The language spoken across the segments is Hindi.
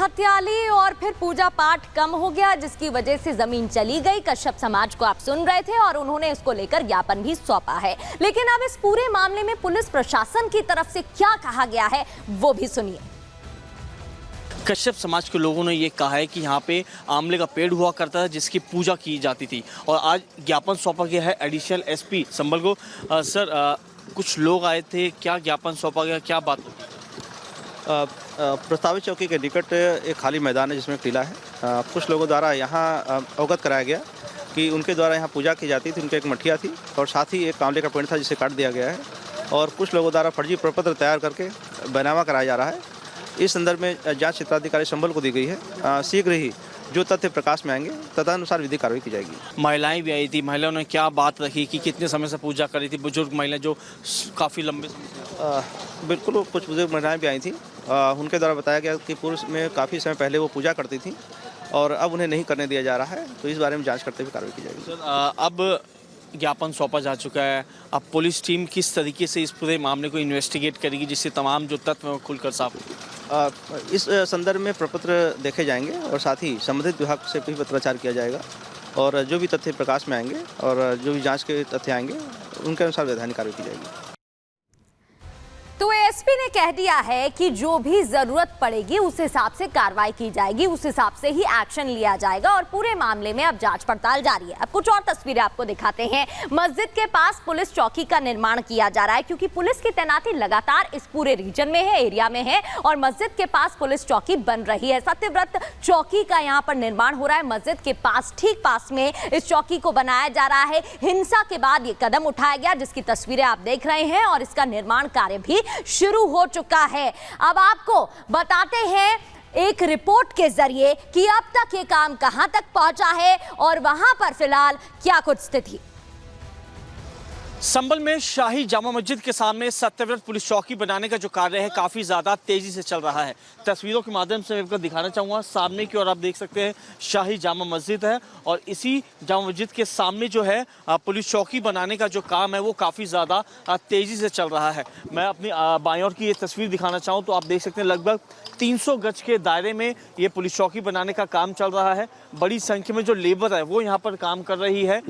हथियाली और फिर पूजा पाठ कम हो गया, जिसकी वजह से जमीन चली गई। कश्यप समाज को आप सुन रहे थे और उन्होंने इसको लेकर ज्ञापन भी सौंपा है। लेकिन अब इस पूरे मामले में पुलिस प्रशासन की तरफ से क्या कहा गया है वो भी सुनिए। कश्यप समाज के लोगों ने ये कहा है कि यहाँ पे आंवले का पेड़ हुआ करता है जिसकी पूजा की जाती थी और आज ज्ञापन सौंपा गया है एडिशनल एसपी संभल को। सर, कुछ लोग आए थे, क्या ज्ञापन सौंपा गया, क्या बात होती? प्रस्तावित चौकी के निकट एक खाली मैदान है जिसमें एक टीला है। कुछ लोगों द्वारा यहाँ अवगत कराया गया कि उनके द्वारा यहाँ पूजा की जाती थी। उनकी एक मठिया थी और साथ ही एक आंवले का पेड़ था जिसे काट दिया गया है और कुछ लोगों द्वारा फर्जी प्रपत्र तैयार करके बैनामा कराया जा रहा है। इस संदर्भ में जांच क्षेत्राधिकारी संभल को दी गई है। शीघ्र ही जो तथ्य प्रकाश में आएंगे तदनुसार विधिक कार्रवाई की जाएगी। महिलाएं भी आई थी, महिलाओं ने क्या बात रखी कि कितने समय से पूजा कर रही थी? बुजुर्ग महिला जो काफ़ी लंबे समय बिल्कुल, कुछ बुजुर्ग महिलाएं भी आई थी। उनके द्वारा बताया गया कि पूर्व में काफ़ी समय पहले वो पूजा करती थी और अब उन्हें नहीं करने दिया जा रहा है, तो इस बारे में जाँच करते हुए कार्रवाई की जाएगी। सर, अब ज्ञापन सौंपा जा चुका है, अब पुलिस टीम किस तरीके से इस पूरे मामले को इन्वेस्टिगेट करेगी जिससे तमाम जो तत्व हैं खुलकर साफ हो? इस संदर्भ में प्रपत्र देखे जाएंगे और साथ ही संबंधित विभाग से भी पत्राचार किया जाएगा और जो भी तथ्य प्रकाश में आएंगे और जो भी जांच के तथ्य आएंगे उनके अनुसार वैधानिक कार्रवाई की जाएगी। तो एसपी ने कह दिया है कि जो भी जरूरत पड़ेगी उस हिसाब से कार्रवाई की जाएगी, उस हिसाब से ही एक्शन लिया जाएगा और पूरे मामले में अब जांच पड़ताल जारी है। अब कुछ और तस्वीरें आपको दिखाते हैं। मस्जिद के पास पुलिस चौकी का निर्माण किया जा रहा है क्योंकि पुलिस की तैनाती लगातार इस पूरे रीजन में है, एरिया में है और मस्जिद के पास पुलिस चौकी बन रही है। सत्यव्रत चौकी का यहाँ पर निर्माण हो रहा है। मस्जिद के पास, ठीक पास में इस चौकी को बनाया जा रहा है। हिंसा के बाद ये कदम उठाया गया जिसकी तस्वीरें आप देख रहे हैं और इसका निर्माण कार्य भी शुरू हो चुका है। अब आपको बताते हैं एक रिपोर्ट के जरिए कि अब तक ये काम कहां तक पहुंचा है और वहां पर फिलहाल क्या कुछ स्थिति। संभल में शाही जामा मस्जिद के सामने सत्यव्रत पुलिस चौकी बनाने का जो कार्य है काफ़ी ज़्यादा तेज़ी से चल रहा है। तस्वीरों के माध्यम से मैं आपको दिखाना चाहूँगा। सामने की ओर आप देख सकते हैं शाही जामा मस्जिद है और इसी जामा मस्जिद के सामने जो है पुलिस चौकी बनाने का जो काम है वो काफ़ी ज़्यादा तेज़ी से चल रहा है। मैं अपनी बाईं ओर की ये तस्वीर दिखाना चाहूँ तो आप देख सकते हैं लगभग 300 गज के दायरे में ये पुलिस चौकी बनाने का काम चल रहा है। बड़ी संख्या में जो लेबर है वो यहाँ पर काम कर रही है।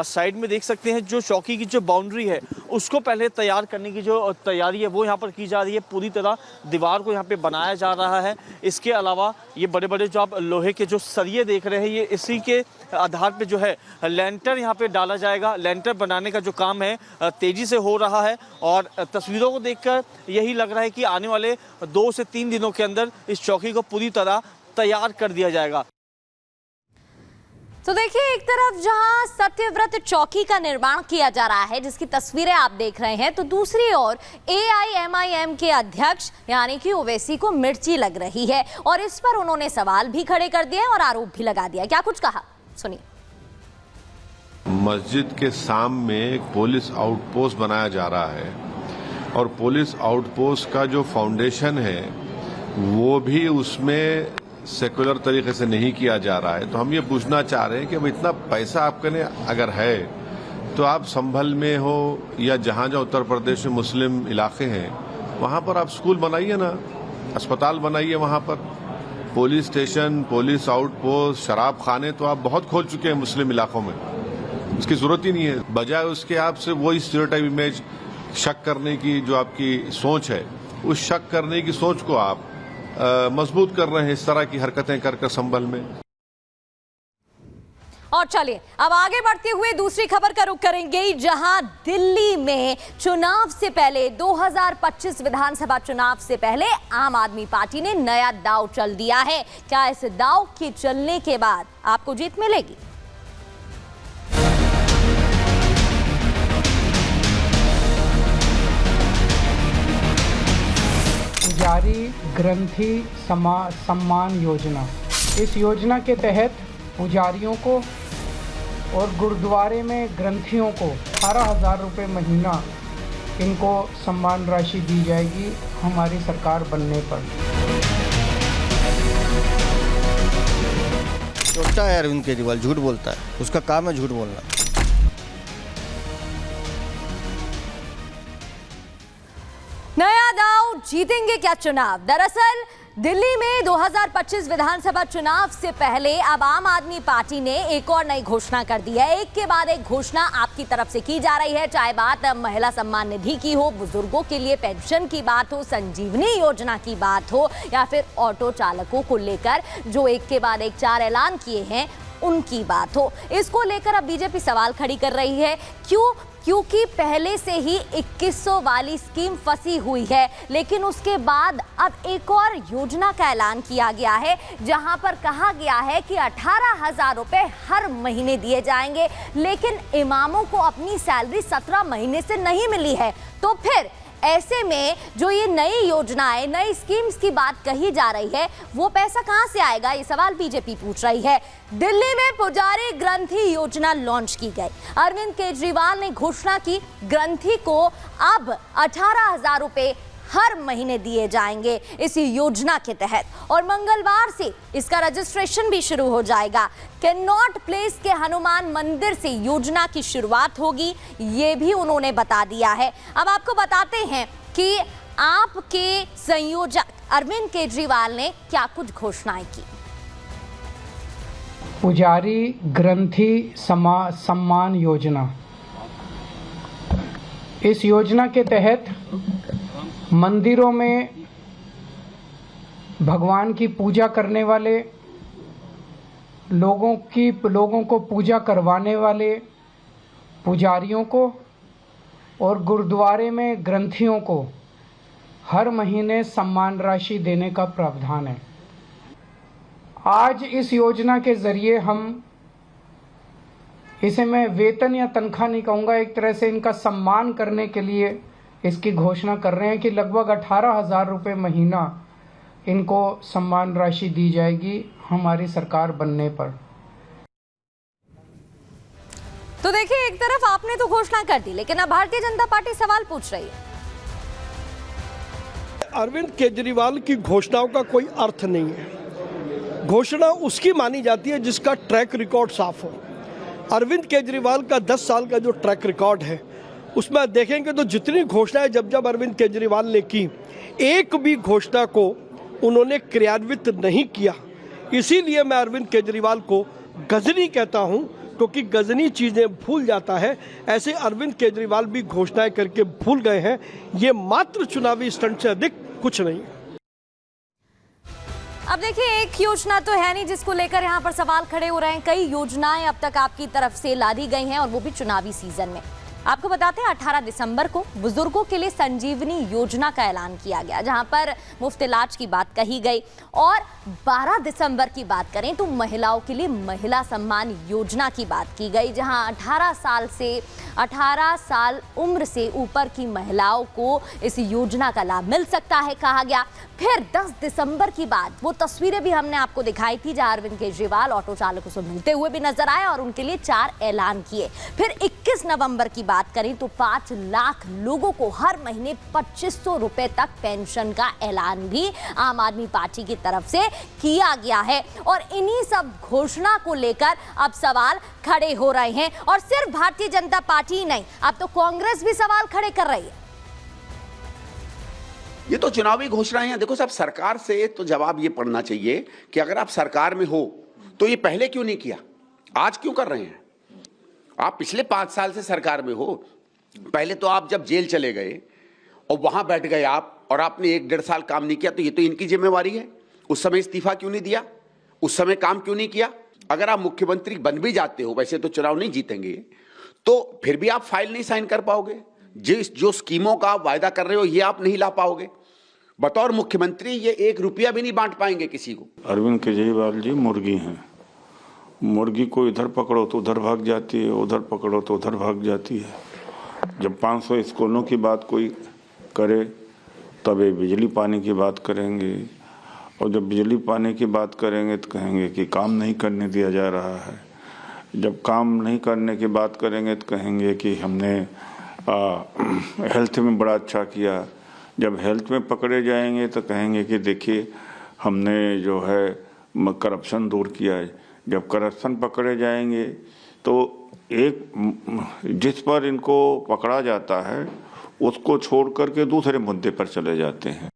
साइड में देख सकते हैं जो चौकी की जो बाउंड्री है उसको पहले तैयार करने की जो तैयारी है वो यहाँ पर की जा रही है। पूरी तरह दीवार को यहाँ पे बनाया जा रहा है। इसके अलावा ये बड़े बड़े जो आप लोहे के जो सरिये देख रहे हैं ये इसी के आधार पे जो है लेंटर यहाँ पे डाला जाएगा। लेंटर बनाने का जो काम है तेजी से हो रहा है और तस्वीरों को देखकर यही लग रहा है कि आने वाले 2 से 3 दिनों के अंदर इस चौकी को पूरी तरह तैयार कर दिया जाएगा। तो देखिए, एक तरफ जहां सत्यव्रत चौकी का निर्माण किया जा रहा है जिसकी तस्वीरें आप देख रहे हैं, तो दूसरी ओर AIMIM के अध्यक्ष यानी कि ओवैसी को मिर्ची लग रही है और इस पर उन्होंने सवाल भी खड़े कर दिए और आरोप भी लगा दिया। क्या कुछ कहा, सुनिए। मस्जिद के सामने एक पुलिस आउटपोस्ट बनाया जा रहा है और पुलिस आउटपोस्ट का जो फाउंडेशन है वो भी उसमें सेकुलर तरीके से नहीं किया जा रहा है। तो हम ये पूछना चाह रहे हैं कि अब इतना पैसा आपके अगर है तो आप संभल में हो या जहां जहां उत्तर प्रदेश में मुस्लिम इलाके हैं वहां पर आप स्कूल बनाइए ना, अस्पताल बनाइए, वहां पर पुलिस स्टेशन, पुलिस आउटपोस्ट, शराब खाने तो आप बहुत खोल चुके हैं मुस्लिम इलाकों में, उसकी जरूरत ही नहीं है। बजाय उसके आपसे वही स्टीरियोटाइप इमेज, शक करने की जो आपकी सोच है उस शक करने की सोच को आप मजबूत कर रहे हैं इस तरह की हरकतें कर संभल में। और चलिए अब आगे बढ़ते हुए दूसरी खबर का रुख करेंगे, जहां दिल्ली में चुनाव से पहले 2025 विधानसभा चुनाव से पहले आम आदमी पार्टी ने नया दांव चल दिया है। क्या इस दांव के चलने के बाद आपको जीत मिलेगी? पुजारी ग्रंथी सम्मान योजना, इस योजना के तहत पुजारियों को और गुरुद्वारे में ग्रंथियों को 18,000 रुपये महीना इनको सम्मान राशि दी जाएगी हमारी सरकार बनने पर। सोचता है अरविंद केजरीवाल, झूठ बोलता है, उसका काम है झूठ बोलना। नया दांव, जीतेंगे क्या चुनाव? दरअसल दिल्ली में 2025 विधानसभा चुनाव से पहले अब आम आदमी पार्टी ने एक और नई घोषणा कर दी है। एक के बाद एक घोषणा आपकी तरफ से की जा रही है, चाहे बात महिला सम्मान निधि की हो, बुजुर्गों के लिए पेंशन की बात हो, संजीवनी योजना की बात हो, या फिर ऑटो चालकों को लेकर जो एक के बाद एक 4 ऐलान किए हैं उनकी बात हो। इसको लेकर अब बीजेपी सवाल खड़ी कर रही है। क्योंकि पहले से ही 2100 वाली स्कीम फंसी हुई है, लेकिन उसके बाद अब एक और योजना का ऐलान किया गया है, जहां पर कहा गया है कि 18,000 रुपए हर महीने दिए जाएंगे। लेकिन इमामों को अपनी सैलरी 17 महीने से नहीं मिली है, तो फिर ऐसे में जो ये नई योजनाएं, नई स्कीम्स की बात कही जा रही है, वो पैसा कहां से आएगा, ये सवाल बीजेपी पूछ रही है। दिल्ली में पुजारी ग्रंथि योजना लॉन्च की गई। अरविंद केजरीवाल ने घोषणा की, ग्रंथि को अब 18,000 रुपए हर महीने दिए जाएंगे इस योजना के तहत, और मंगलवार से इसका रजिस्ट्रेशन भी शुरू हो जाएगा। कैनॉट प्लेस के हनुमान मंदिर से योजना की शुरुआत होगी, ये भी उन्होंने बता दिया है। अब आपको बताते हैं कि आपके संयोजक अरविंद केजरीवाल ने क्या कुछ घोषणाएं की। पुजारी ग्रंथि सम्मान योजना, इस योजना के तहत मंदिरों में भगवान की पूजा करने वाले लोगों को पूजा करवाने वाले पुजारियों को और गुरुद्वारे में ग्रंथियों को हर महीने सम्मान राशि देने का प्रावधान है। आज इस योजना के जरिए हम इसे मैं वेतन या तनख्वाह नहीं कहूँगा, एक तरह से इनका सम्मान करने के लिए इसकी घोषणा कर रहे हैं कि लगभग 18,000 रुपये महीना इनको सम्मान राशि दी जाएगी हमारी सरकार बनने पर। तो देखिए, एक तरफ आपने तो घोषणा कर दी, लेकिन अब भारतीय जनता पार्टी सवाल पूछ रही है। अरविंद केजरीवाल की घोषणाओं का कोई अर्थ नहीं है। घोषणा उसकी मानी जाती है जिसका ट्रैक रिकॉर्ड साफ हो। अरविंद केजरीवाल का 10 साल का जो ट्रैक रिकॉर्ड है, उसमें देखेंगे तो जितनी घोषणाएं जब अरविंद केजरीवाल ने की, एक भी घोषणा को उन्होंने क्रियान्वित नहीं किया। इसीलिए मैं अरविंद केजरीवाल को गजनी कहता हूं, क्योंकि गजनी चीज़ें भूल जाता है। ऐसे अरविंद केजरीवाल भी घोषणाएं करके भूल गए हैं। ये मात्र चुनावी स्टंट से अधिक कुछ नहीं है। अब देखिए, एक योजना तो है नहीं जिसको लेकर यहाँ पर सवाल खड़े हो रहे हैं। कई योजनाएं अब तक आपकी तरफ से लादी गई हैं, और वो भी चुनावी सीजन में। आपको बताते हैं 18 दिसंबर को बुजुर्गों के लिए संजीवनी योजना का ऐलान किया गया, जहां पर मुफ्त इलाज की बात कही गई। और 12 दिसंबर की बात करें तो महिलाओं के लिए महिला सम्मान योजना की बात की गई, जहां 18 साल उम्र से ऊपर की महिलाओं को इस योजना का लाभ मिल सकता है, कहा गया। फिर 10 दिसंबर की बात, वो तस्वीरें भी हमने आपको दिखाई थी, जहां अरविंद केजरीवाल ऑटो चालकों से मिलते हुए भी नजर आए और उनके लिए 4 ऐलान किए। फिर 21 नवंबर की बात करें तो 5 लाख लोगों को हर महीने 2500 रुपए तक पेंशन का ऐलान भी आम आदमी पार्टी की तरफ से किया गया है। और इन्हीं सब घोषणा को लेकर अब सवाल खड़े हो रहे हैं, और सिर्फ भारतीय जनता पार्टी ही नहीं, अब तो कांग्रेस भी सवाल खड़े कर रही है। ये तो चुनावी घोषणाएं हैं। देखो साहब, सरकार से तो जवाब ये पड़ना चाहिए कि अगर आप सरकार में हो तो ये पहले क्यों नहीं किया, आज क्यों कर रहे हैं? आप पिछले 5 साल से सरकार में हो। पहले तो आप जब जेल चले गए और वहां बैठ गए आप, और आपने 1-1.5 साल काम नहीं किया, तो ये तो इनकी जिम्मेवारी है। उस समय इस्तीफा क्यों नहीं दिया, उस समय काम क्यों नहीं किया? अगर आप मुख्यमंत्री बन भी जाते हो, वैसे तो चुनाव नहीं जीतेंगे, तो फिर भी आप फाइल नहीं साइन कर पाओगे। जो स्कीमों का आप वायदा कर रहे हो, ये आप नहीं ला पाओगे। बतौर मुख्यमंत्री ये 1 रुपया भी नहीं बांट पाएंगे किसी को। अरविंद केजरीवाल जी मुर्गी हैं। मुर्गी को इधर पकड़ो तो उधर भाग जाती है, उधर पकड़ो तो उधर भाग जाती है। जब 500 स्कूलों की बात कोई करे तब ये बिजली पानी की बात करेंगे, और जब बिजली पानी की बात करेंगे तो कहेंगे कि काम नहीं करने दिया जा रहा है। जब काम नहीं करने की बात करेंगे तो कहेंगे कि हमने हेल्थ में बड़ा अच्छा किया। जब हेल्थ में पकड़े जाएंगे तो कहेंगे कि देखिए हमने जो है करप्शन दूर किया है। जब करप्शन पकड़े जाएंगे तो जिस पर इनको पकड़ा जाता है उसको छोड़ करके दूसरे मुद्दे पर चले जाते हैं।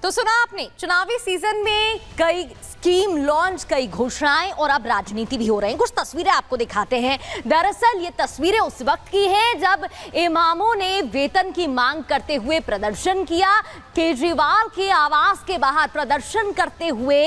तो सुना आपने, चुनावी सीजन में कई स्कीम लॉन्च, कई घोषणाएं और अब राजनीति भी हो रही है। कुछ तस्वीरें आपको दिखाते हैं। दरअसल ये तस्वीरें उस वक्त की हैं जब इमामों ने वेतन की मांग करते हुए प्रदर्शन किया। केजरीवाल के आवास के बाहर प्रदर्शन करते हुए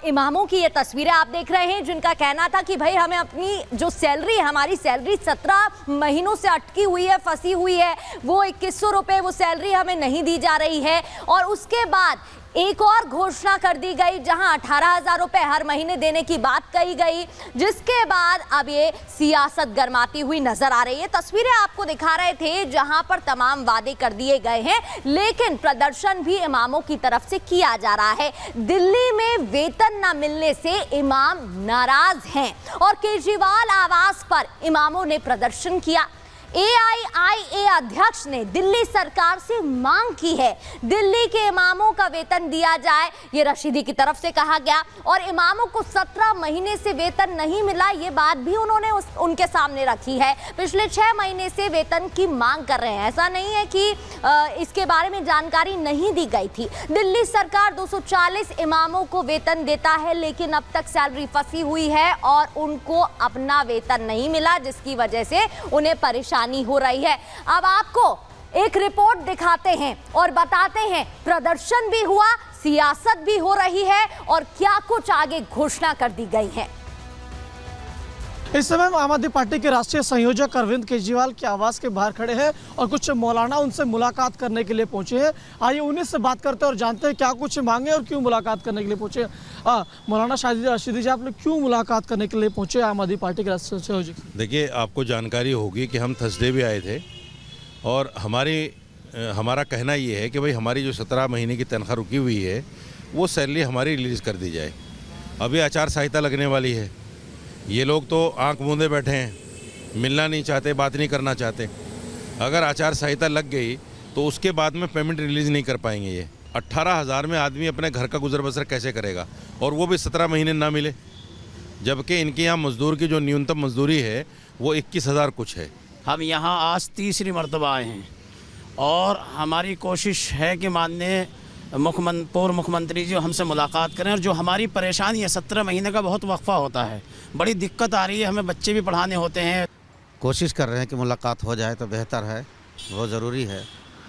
इमामों की ये तस्वीरें आप देख रहे हैं, जिनका कहना था कि भाई हमें अपनी जो सैलरी है, हमारी सैलरी 17 महीनों से अटकी हुई है, फंसी हुई है, वो 2100 रुपए वो सैलरी हमें नहीं दी जा रही है। और उसके बाद एक और घोषणा कर दी गई जहां 18,000 रुपए हर महीने देने की बात कही गई, जिसके बाद अब ये सियासत गरमाती हुई नजर आ रही है। तस्वीरें आपको दिखा रहे थे जहां पर तमाम वादे कर दिए गए हैं, लेकिन प्रदर्शन भी इमामों की तरफ से किया जा रहा है। दिल्ली में वेतन न मिलने से इमाम नाराज हैं और केजरीवाल आवास पर इमामों ने प्रदर्शन किया। AIIA अध्यक्ष ने दिल्ली सरकार से मांग की है दिल्ली के इमामों का वेतन दिया जाए, ये रशीदी की तरफ से कहा गया। और इमामों को 17 महीने से वेतन नहीं मिला, ये बात भी उन्होंने उनके सामने रखी है। पिछले 6 महीने से वेतन की मांग कर रहे हैं। ऐसा नहीं है कि इसके बारे में जानकारी नहीं दी गई थी। दिल्ली सरकार 240 इमामों को वेतन देता है, लेकिन अब तक सैलरी फंसी हुई है और उनको अपना वेतन नहीं मिला, जिसकी वजह से उन्हें परेशानी हो रही है। अब आपको एक रिपोर्ट दिखाते हैं और बताते हैं प्रदर्शन भी हुआ, सियासत भी हो रही है और क्या कुछ आगे घोषणा कर दी गई है। इस समय हम आम आदमी पार्टी के राष्ट्रीय संयोजक अरविंद केजरीवाल के आवास के बाहर खड़े हैं और कुछ मौलाना उनसे मुलाकात करने के लिए पहुंचे हैं। आइए उन्हीं से बात करते हैं और जानते हैं क्या कुछ मांगे और क्यों मुलाकात करने के लिए पहुंचे। मौलाना रशीदी जी, आप लोग क्यों मुलाकात करने के लिए पहुंचे आम आदमी पार्टी के राष्ट्रीय संयोजक? देखिए, आपको जानकारी होगी कि हम थर्सडे भी आए थे और हमारा कहना ये है कि भाई हमारी जो 17 महीने की तनख्वाह रुकी हुई है वो सैलरी हमारी रिलीज़ कर दी जाए। अभी आचार संहिता लगने वाली है, ये लोग तो आंख मूंदे बैठे हैं, मिलना नहीं चाहते, बात नहीं करना चाहते। अगर आचार संहिता लग गई तो उसके बाद में पेमेंट रिलीज़ नहीं कर पाएंगे। ये 18,000 में आदमी अपने घर का गुजर बसर कैसे करेगा, और वो भी 17 महीने ना मिले, जबकि इनके यहाँ मजदूर की जो न्यूनतम मजदूरी है वो 21,000 कुछ है। हम यहाँ आज तीसरी मरतबा आए हैं और हमारी कोशिश है कि माननीय पूर्व मुख्यमंत्री जी हमसे मुलाकात करें और जो हमारी परेशानी है, 17 महीने का बहुत वक्फा होता है, बड़ी दिक्कत आ रही है, हमें बच्चे भी पढ़ाने होते हैं। कोशिश कर रहे हैं कि मुलाकात हो जाए तो बेहतर है, बहुत ज़रूरी है।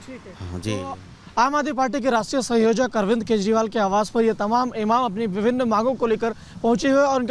ठीक है। हाँ जी। तो आम आदमी पार्टी के राष्ट्रीय संयोजक अरविंद केजरीवाल के आवास पर ये तमाम इमाम अपनी विभिन्न मांगों को लेकर पहुंचे हुए और